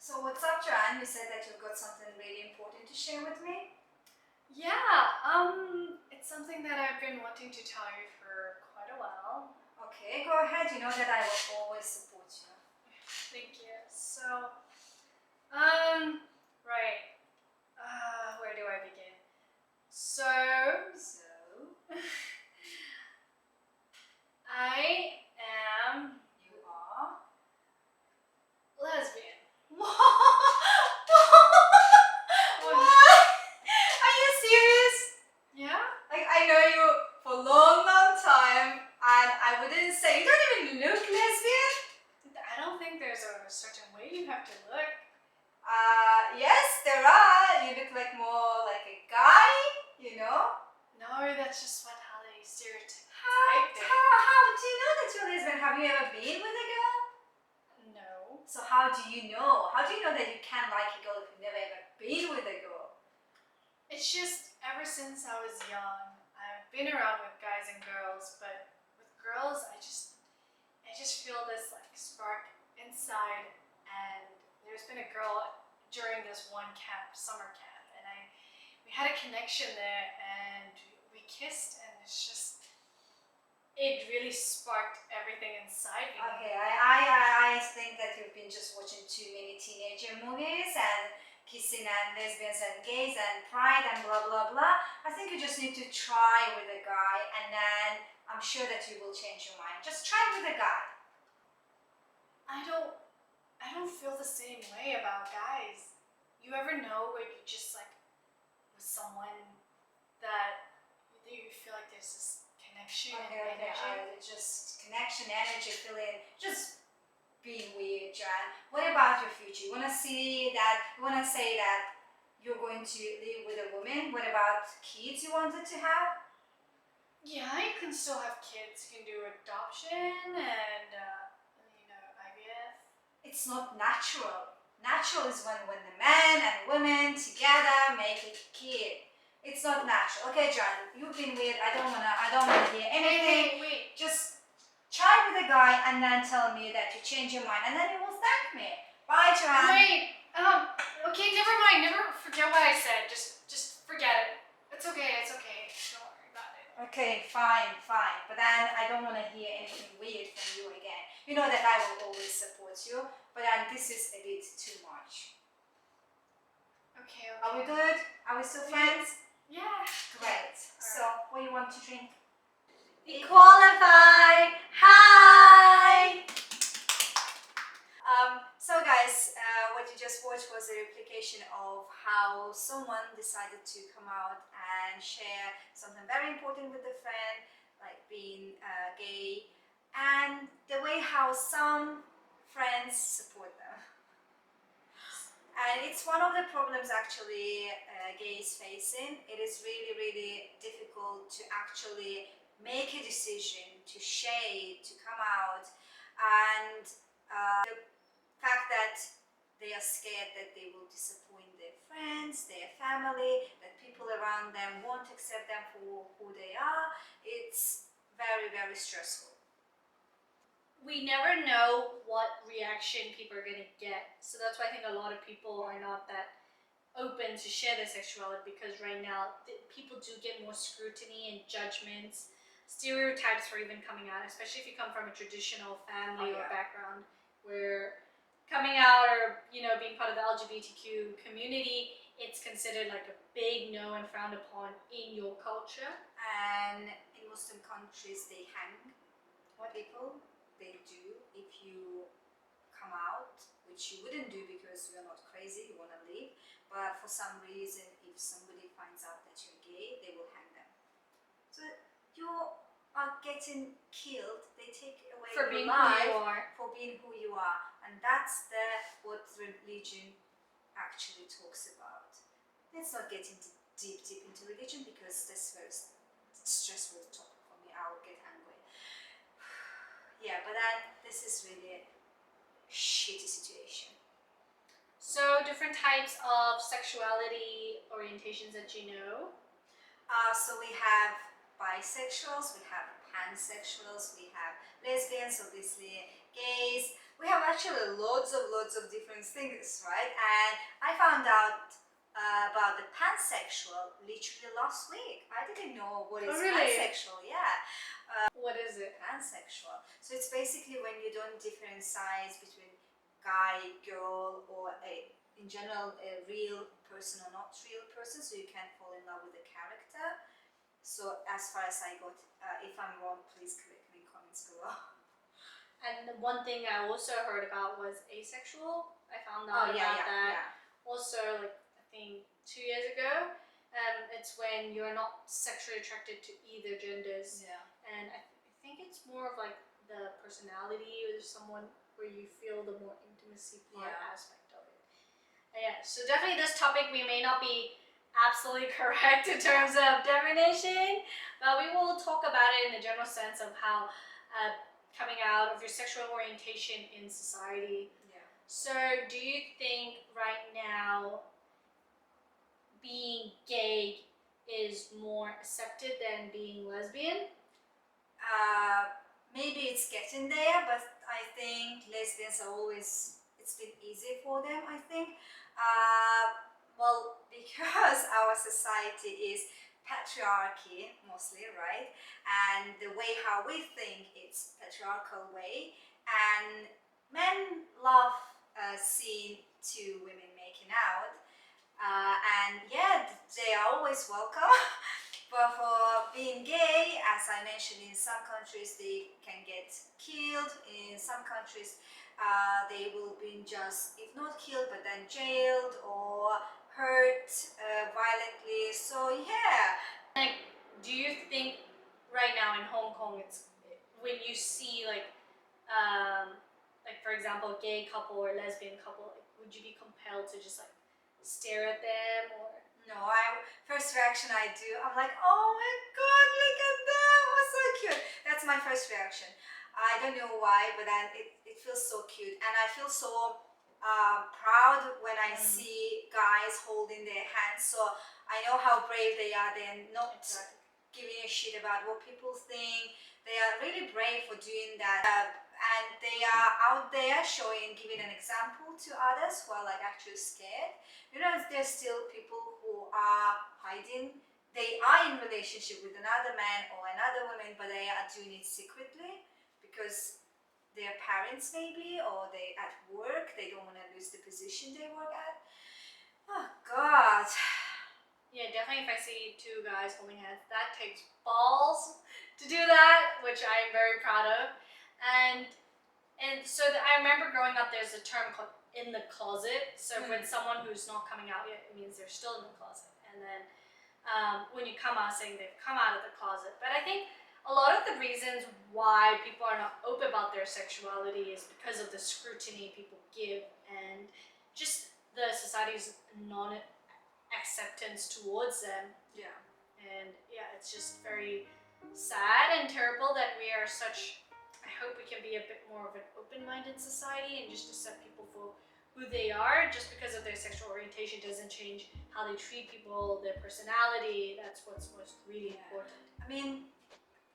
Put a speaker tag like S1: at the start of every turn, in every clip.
S1: So what's up, Joanne? You said that you've got something really important to share with me.
S2: It's something that I've been wanting to tell you for quite a while.
S1: Okay, go ahead. You know that I will always support you.
S2: Thank you. Right. Where do I begin? So, I am
S1: You are.
S2: lesbian.
S1: What? Are you serious?
S2: Yeah?
S1: Like, I know you for a long, long time, and I wouldn't say you don't even look lesbian.
S2: I don't think there's a certain way you have to look.
S1: Yes, there are. You look like more like a guy, you know.
S2: No, that's just what how they stereotype
S1: How
S2: it.
S1: do you know that you're lesbian? Have you ever been with a girl?
S2: No.
S1: So how do you know? How do you know that you can like a girl if you've never ever been with a girl?
S2: It's just ever since I was young, I've been around with guys and girls, but with girls, I just feel this like spark inside. And there's been a girl during this one camp, summer camp, and we had a connection there, and we kissed, and it really sparked everything inside me.
S1: Okay, I think that you've been just watching too many teenager movies and kissing and lesbians and gays and pride and blah blah blah. I think you just need to try with a guy, and then I'm sure that you will change your mind. Just try with a guy.
S2: I don't feel the same way about guys. You ever know where you just like with someone that you feel like there's this connection and energy?
S1: Just connection, energy, feeling, just being weird, Jan. What about your future? You wanna say that you're going to live with a woman? What about kids you wanted to have?
S2: Yeah, you can still have kids. You can do adoption and IVF.
S1: It's not natural. Natural is when the man and women together make a kid. It's not natural. Okay, John, you've been weird. I don't wanna hear anything.
S2: Hey, wait.
S1: Just try with a guy and then tell me that you change your mind, and then you will thank me. Bye, John.
S2: Wait. Okay, never mind. Never forget what I said. Just forget it. It's okay. Don't worry about it.
S1: Okay, fine. But then I don't want to hear anything weird from you again. You know that I will always support you, but then this is a bit too much.
S2: Okay.
S1: Are we good? Are we still friends?
S2: Yeah.
S1: Great. So, what do you want to drink?
S2: Equalify. Hi.
S1: So guys, what you just watched was a replication of how someone decided to come out and share something very important with a friend, like being gay, and the way how some friends support them. And it's one of the problems actually gays facing. It is really, really difficult to actually make a decision, to share, to come out, and the fact that they are scared that they will disappoint their friends, their family, that people around them won't accept them for who they are. It's very, very stressful.
S2: We never know what reaction people are going to get. So that's why I think a lot of people are not that open to share their sexuality, because right now people do get more scrutiny and judgments. Stereotypes are even coming out, especially if you come from a traditional family or background where coming out or being part of the LGBTQ community, it's considered like a big no and frowned upon in your culture.
S1: And in Muslim countries, they hang people. They do if you come out, which you wouldn't do because you're not crazy, you want to leave. But for some reason, if somebody finds out that you're gay, they will hang them. So you are getting killed. They take away
S2: For
S1: your
S2: being
S1: life
S2: who you are.
S1: for being who you are, and that's what religion actually talks about. Let's not get into deep into religion because that's very stressful topic for me. I will get angry. Yeah, but this is really a shitty situation.
S2: So different types of sexuality orientations that you know.
S1: So we have bisexuals, we have pansexuals, we have lesbians, obviously gays, we have actually loads of different things, right? And I found out about the pansexual literally last week. I didn't know what is
S2: Oh, really?
S1: pansexual. Yeah,
S2: What is it?
S1: pansexual. So it's basically when you don't differentiate between guy, girl, or in general a real person or not real person. So you can fall in love with the character. So as far as I got, if I'm wrong, please correct me in comments below.
S2: And one thing I also heard about was asexual. I found
S1: Oh
S2: out
S1: yeah,
S2: about
S1: yeah,
S2: that
S1: yeah.
S2: also, like I think 2 years ago. It's when you're not sexually attracted to either genders,
S1: Yeah.
S2: and I think it's more of like the personality or someone where you feel the more intimacy part
S1: Yeah.
S2: aspect of it. Yeah, so definitely this topic we may not be absolutely correct in terms of definition, but we will talk about it in the general sense of how coming out of your sexual orientation in society.
S1: Yeah.
S2: So, do you think right now being gay is more accepted than being lesbian?
S1: Maybe it's getting there, but I think lesbians are always, it's been easy for them, I think. Well, because our society is patriarchy mostly, right? And the way how we think it's patriarchal way, and men love seeing two women making out, and yeah, they are always welcome. But for being gay, as I mentioned, in some countries they can get killed. In some countries, they will be just, if not killed, but then jailed or hurt violently. So yeah.
S2: Like, do you think right now in Hong Kong, it's when you see like for example, a gay couple or lesbian couple, like, would you be compelled to just like stare at them or?
S1: No, first reaction I do, I'm like, oh my god, look at them, oh so cute. That's my first reaction. I don't know why, but then it feels so cute, and I feel so proud when I see guys holding their hands. So I know how brave they are. They're not giving a shit about what people think. They are really brave for doing that, and they are out there showing, giving an example to others who are like actually scared. You know, there's still people who are hiding. They are in relationship with another man or another woman, but they are doing it secretly because their parents maybe, or they at work, they don't want to lose the position they work at. Oh god.
S2: Yeah, definitely if I see two guys holding hands, that takes balls to do that, which I'm very proud of. And so I remember growing up, there's a term called in the closet. So when someone who's not coming out yet, it means they're still in the closet. And then when you come out, saying they've come out of the closet. But I think a lot of the reasons why people are not open about their sexuality is because of the scrutiny people give and just the society's non-acceptance towards them.
S1: Yeah.
S2: And yeah, it's just very sad and terrible that we are such. I hope we can be a bit more of an open-minded society and just accept people for who they are. Just because of their sexual orientation doesn't change how they treat people, their personality. That's what's most really important.
S1: I mean,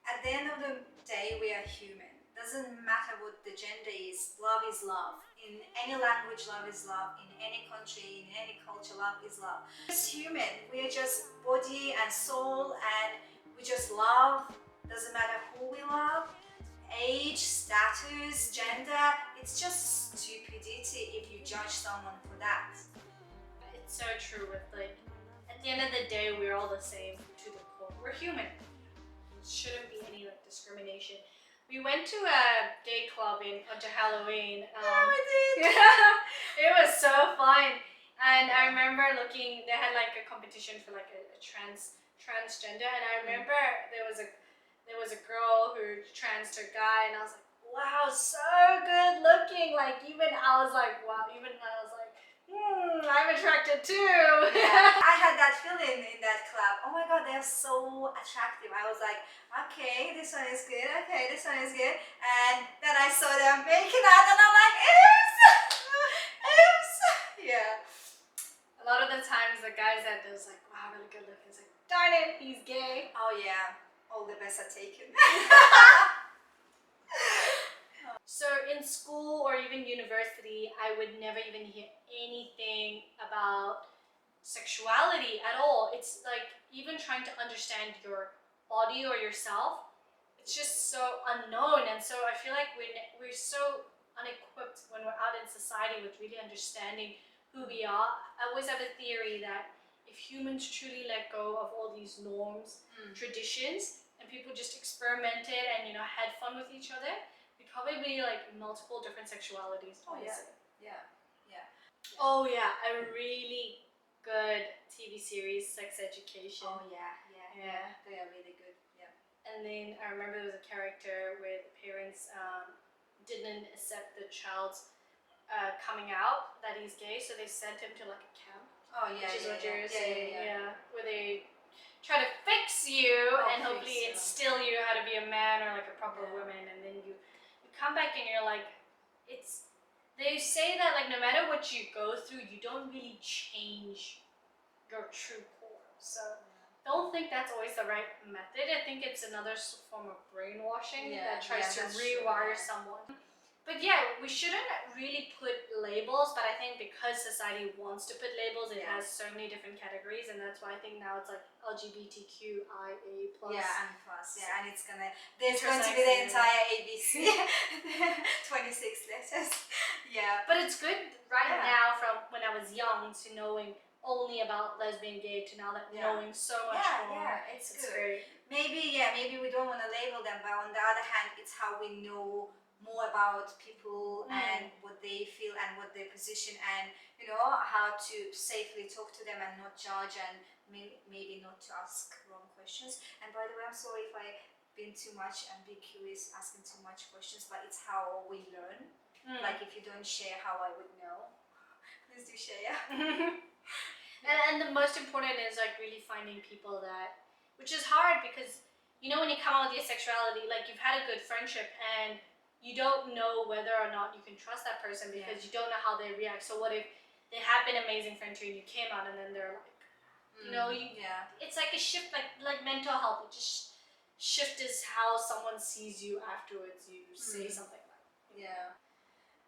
S1: at the end of the day, we are human. Doesn't matter what the gender is. Love is love. In any language, love is love. In any country, in any culture, love is love. We're just human. We are just body and soul, and we just love. Doesn't matter who we love. Age, status, gender, it's just stupidity if you judge someone for that.
S2: It's so true with like, at the end of the day, we're all the same to the core. We're human. There shouldn't be any like discrimination. We went to a gay club onto Halloween.
S1: Yeah, we did.
S2: It was so fun. And I remember looking, they had like a competition for like a transgender, and I remember there was a girl who trans to a guy, and I was like, wow, so good looking. Like even I was like, wow, even I was like, I'm attracted too.
S1: Yeah. I had that feeling in that club. Oh my god, they're so attractive. I was like, okay, this one is good. Okay, this one is good. And then I saw them making out, and I'm like, oops, oops. Yeah.
S2: A lot of the times, the guys that does like, wow, really good looking, it's like, darn it, he's gay.
S1: Oh yeah, all the best are taken.
S2: So in school or even university, I would never even hear anything about sexuality at all. It's like even trying to understand your body or yourself, it's just so unknown. And so I feel like we're so unequipped when we're out in society with really understanding who we are. I always have a theory that if humans truly let go of all these norms, traditions, and people just experimented and had fun with each other, we'd probably be like multiple different sexualities.
S1: Oh yeah,
S2: Honestly.
S1: yeah, yeah.
S2: Oh yeah, a really good TV series, Sex Education.
S1: Oh yeah, yeah,
S2: Yeah.
S1: yeah. They are really good. Yeah.
S2: And then I remember there was a character where the parents didn't accept the child's coming out that he's gay, so they sent him to like a camp.
S1: Oh yeah,
S2: Which is
S1: yeah,
S2: what
S1: yeah,
S2: you're
S1: yeah,
S2: saying,
S1: yeah, yeah.
S2: where they try to fix you and
S1: Fix
S2: hopefully
S1: you.
S2: instill you how to be a man or like a proper
S1: Yeah.
S2: woman, and then you come back and you're like, it's. They say that like no matter what you go through, you don't really change your true core. So don't think that's always the right method. I think it's another form of brainwashing
S1: Yeah,
S2: that tries
S1: yeah,
S2: to
S1: that's true,
S2: rewire
S1: yeah.
S2: someone. But yeah, we shouldn't really put labels, but I think because society wants to put labels, it
S1: Yeah.
S2: has so many different categories, and that's why I think now it's like LGBTQIA+.
S1: Yeah, and plus, yeah, and there's going to be
S2: Intersex
S1: the
S2: and-
S1: entire ABC, 26 letters. Yeah.
S2: But it's good right
S1: Yeah.
S2: now from when I was young to knowing only about lesbian, gay, to now that
S1: Yeah.
S2: knowing so much
S1: Yeah,
S2: more.
S1: yeah, it's good.
S2: great.
S1: Maybe we don't want to label them, but on the other hand, it's how we know more about people and what they feel and what their position, and how to safely talk to them and not judge, and maybe not to ask wrong questions. And by the way, I'm sorry if I've been too much ambiguous, asking too much questions, but it's how we learn. Like if you don't share, how I would know. Please do share.
S2: And the most important is like really finding people that, which is hard because when you come out with your sexuality, like you've had a good friendship and you don't know whether or not you can trust that person because you don't know how they react. So what if they have been amazing friends to you and you came out and then they're like, it's like a shift, like mental health. It just shift is how someone sees you afterwards. You say something like,
S1: Yeah.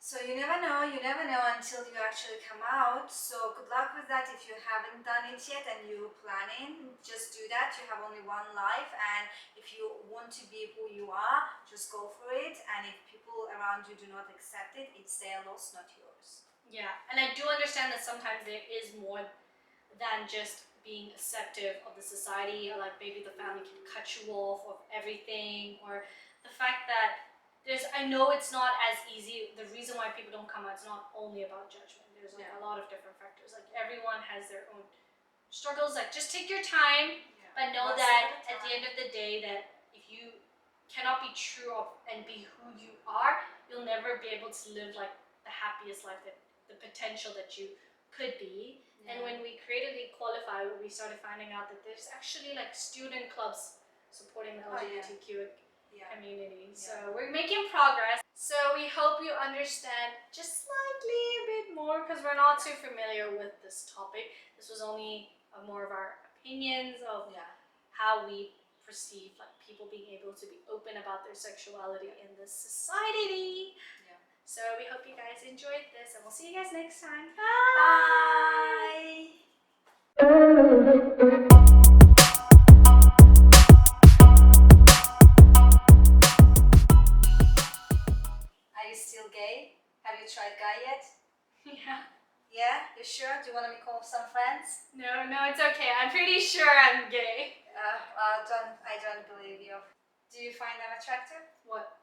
S1: So you never know until you actually come out. So good luck with that. If you haven't done it yet and you're planning, just do that. You have only one life, and if you want to be who you are, just go for it. And if people around you do not accept it, it's their loss, not yours.
S2: Yeah, and I do understand that sometimes there is more than just being acceptive of the society, or like maybe the family can cut you off of everything, or the fact that I know it's not as easy. The reason why people don't come out is not only about judgment. There's like a lot of different factors. Like everyone has their own struggles. Like just take your time, but know that at the end of the day, that if you cannot be true and be who you are, you'll never be able to live like the happiest life, that the potential that you could be. And when we created Equalify, we started finding out that there's actually like student clubs supporting the LGBTQ community. So we're making progress. So we hope you understand just slightly a bit more, because we're not too familiar with this topic. This was only more of our opinions of how we perceive like people being able to be open about their sexuality in this society. So we hope you guys enjoyed this, and we'll see you guys next time.
S1: Bye. Are you still gay? Have you tried guy yet?
S2: Yeah.
S1: Yeah? You sure? Do you want me to call some friends?
S2: No, it's okay. I'm pretty sure I'm gay.
S1: I don't believe you. Do you find them attractive?
S2: What?